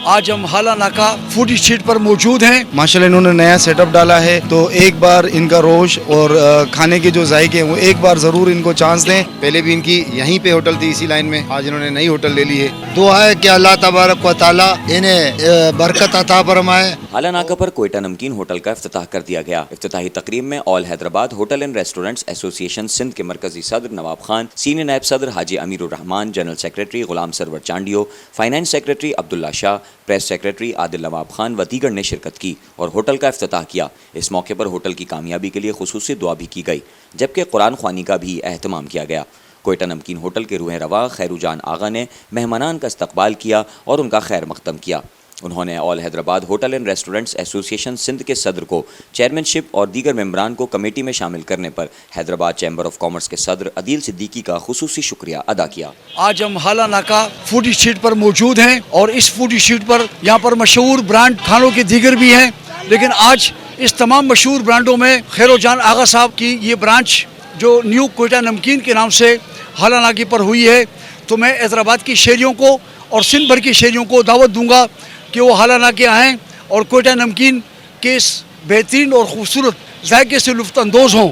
आज हम हाला नाका फूड स्ट्रीट पर मौजूद हैं। माशाल्लाह इन्होंने नया सेटअप डाला है, तो एक बार इनका रोश और खाने के जो जायके हैं वो एक बार ज़रूर इनको चांस दें। पहले भी इनकी यहीं पे होटल थी इसी लाइन में, आज इन्होंने नई होटल ले ली है। दुआ है कि अल्लाह तबारक व तआला इन्हें बरकत अता फरमाए। हाला नाका पर कोयटा नमकीन होटल का इफ्तिताह कर दिया गया। इफ्तिताही तकरीब में all Hyderabad hotel and restaurants association Sindh के मरकजी सदर नवाब खान, सीनियर नायब सदर Haji Amirur Rahman, general secretary Ghulam Sarwar Chandio, finance secretary Abdullah Shah, press secretary Adil Nawab Khan व दीगर ने शिरकत की और होटल का इफ्तिताह किया। इस मौके पर होटल की कामयाबी के लिए खुसूसी दुआ भी की गई, जबकि कुरान ख्वानी का भी एहतमाम किया गया। कोयटा नमकीन होटल के रूह रवा खैरुजान आगा ने मेहमानान का इस्तकबाल किया और उनका खैर मकदम किया। उन्होंने all Hyderabad hotel and restaurants association Sindh के सदर को चेयरमैनशिप और दीगर मेंबरान को कमेटी में शामिल करने पर हैदराबाद चैम्बर ऑफ कॉमर्स के सदर अदील सिद्दीकी का खुसूसी शुक्रिया अदा किया। आज हम हाला नाका फूड स्ट्रीट पर मौजूद हैं और इस फूड स्ट्रीट पर यहाँ पर मशहूर ब्रांड खानों के दीगर भी हैं, लेकिन आज इस तमाम मशहूर ब्रांडों में खैरुजान आगा साहब की ये ब्रांच जो न्यू कोयटा नमकीन के नाम से हाला नाके पर हुई है, तो मैं हैदराबाद की शहरियों को और सिंध भर की शहरियों को दावत दूंगा कि वो हाला नाके आएँ और कोयटा नमकीन के इस बेहतरीन और ख़ूबसूरत जायके से लुत्फ़अंदोज़ हों।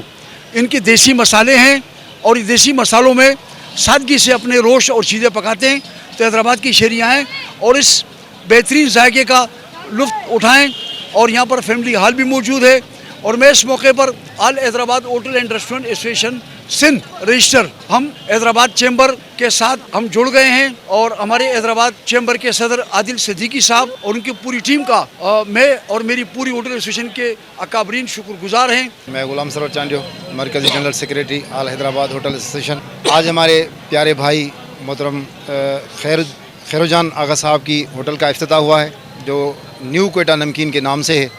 इनके देसी मसाले हैं और इस देसी मसालों में सादगी से अपने रोश और चीज़ें पकाते हैं, तो हैदराबाद की शहरी आएँ और इस बेहतरीन जायके का लुत्फ़ उठाएँ। और यहाँ पर फैमिली हॉल भी मौजूद है और मैं इस मौके पर all Hyderabad hotel and restaurant association Sindh register हम हैदराबाद चैम्बर के साथ हम जुड़ गए हैं और हमारे हैदराबाद चैम्बर के सदर आदिल सिद्दीकी साहब और उनकी पूरी टीम का मैं और मेरी पूरी होटल एसोसिएशन के अकाबरीन शुक्रगुजार हैं। मैं गुलाम सरवर चांडियो, मरकजी general secretary all Hyderabad hotel association. आज हमारे प्यारे भाई मोहतरम खैरुजान आगा साहब की होटल का इफ्तिताह हुआ है, जो न्यू कोयटा नमकीन के नाम से है।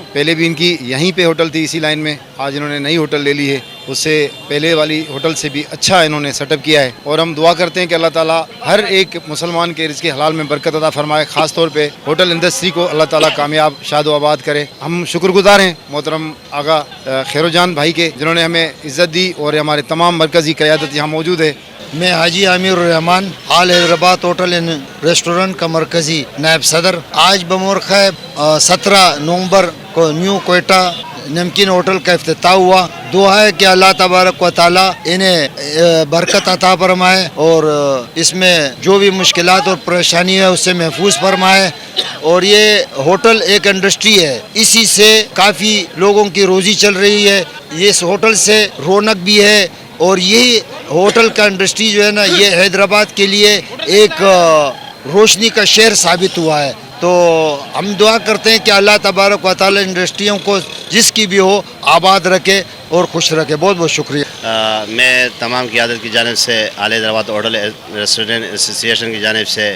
पहले भी इनकी यहीं पे होटल थी इसी लाइन में, आज इन्होंने नई होटल ले ली है। उससे पहले वाली होटल से भी अच्छा इन्होंने सेटअप किया है और हम दुआ करते हैं कि अल्लाह ताला हर एक मुसलमान के रिज़्क़ हलाल में बरकत अता फरमाए। ख़ास तौर पे होटल इंडस्ट्री को अल्लाह ताला कामयाब शाद आबाद करे। हम शुक्रगुजार हैं मोहतरम आगा खैरुजान भाई के, जिन्होंने हमें इज़्ज़त दी और हमारे तमाम मरकज़ी क़यादत यहाँ मौजूद है। मैं Haji Amirur Rahman, all Hyderabad hotel and restaurant का मरकजी नायब सदर। आज बमौक़ 17 नवंबर को न्यू कोयटा नमकीन होटल का इफ्तिताह हुआ। दुआ है कि अल्लाह तबारक व तआला इन्हें बरकत अता फरमाए और इसमें जो भी मुश्किलात और परेशानी है उससे महफूज फरमाए। और ये होटल एक इंडस्ट्री है, इसी से काफ़ी लोगों की रोज़ी चल रही है। ये इस होटल से रौनक भी है और ये होटल का इंडस्ट्री जो है ना, ये हैदराबाद के लिए एक रोशनी का शहर साबित हुआ है। तो हम दुआ करते हैं कि अल्लाह तबारक व तआला इंडस्ट्रियों को जिसकी भी हो आबाद रखे और खुश रखे। बहुत बहुत शुक्रिया। मैं तमाम क़यादत की जानिब से all Hyderabad hotel restaurant association की जानिब से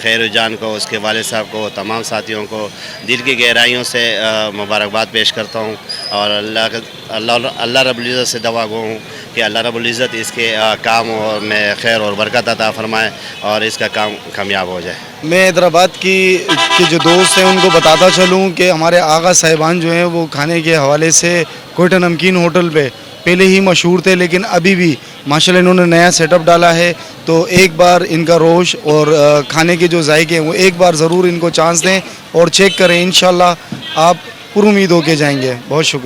खैरुजान को, उसके वालिद साहब को, तमाम साथियों को दिल की गहराइयों से मुबारकबाद पेश करता हूँ और अल्लाह रब्बुल इज़्ज़त से दुआ गो हूँ कि अल्लाह रब्बुल इज़्ज़त इसके काम में खैर और बरकत अता फरमाए और इसका काम कामयाब हो जाए। मैं हैदराबाद के जो दोस्त हैं उनको बताता चलूँ कि हमारे आगा साहिबान जो हैं वो खाने के हवाले से कोयटा नमकीन होटल पे पहले ही मशहूर थे, लेकिन अभी भी माशाल्लाह इन्होंने नया सेटअप डाला है, तो एक बार इनका रोश और खाने के जो जायके हैं वो एक बार ज़रूर इनको चांस दें और चेक करें। इंशाल्लाह आप पुरुमीद होके जाएंगे। बहुत शुक्रिया।